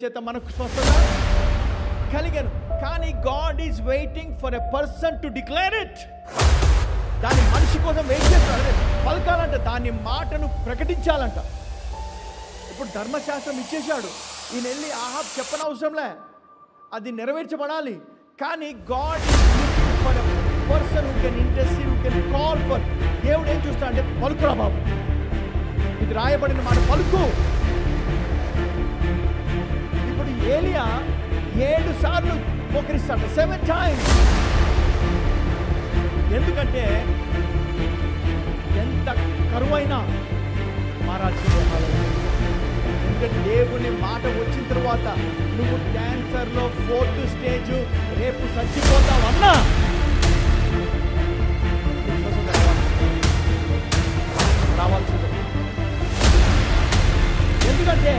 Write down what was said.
చేత మనకు స్వస్థత కలిగను. కానీ God is waiting for a person to declare it. దాని మనిషి కోసం వెయిట్ చేస్తాడు. పలకాలంట, దాని మాటను ప్రకటించాలంట. ఇప్పుడు ధర్మశాస్త్రం ఇచ్చేశాడు, ఈయన వెళ్ళి ఆహాబ్ చెప్పనవసరంలే, అది నెరవేర్చబడాలి. కానీ God is looking for a person who can intercede, who can call for. దేవుడు ఏం చూస్తా అంటే పలుకురా బాబు, ఇది రాయబడిన మాట పలుకు. ఇప్పుడు ఏలియా 7 సార్లు మోకరిస్తాడు, 7 times. ఎందుకంటే ఎంత కరువైనా మారాల్సిందే. ఎందుకంటే దేవుని మాట వచ్చిన తర్వాత నువ్వు క్యాన్సర్లో 4th స్టేజ్, రేపు చచ్చిపోతావన్నా రావాల్సిందే. ఎందుకంటే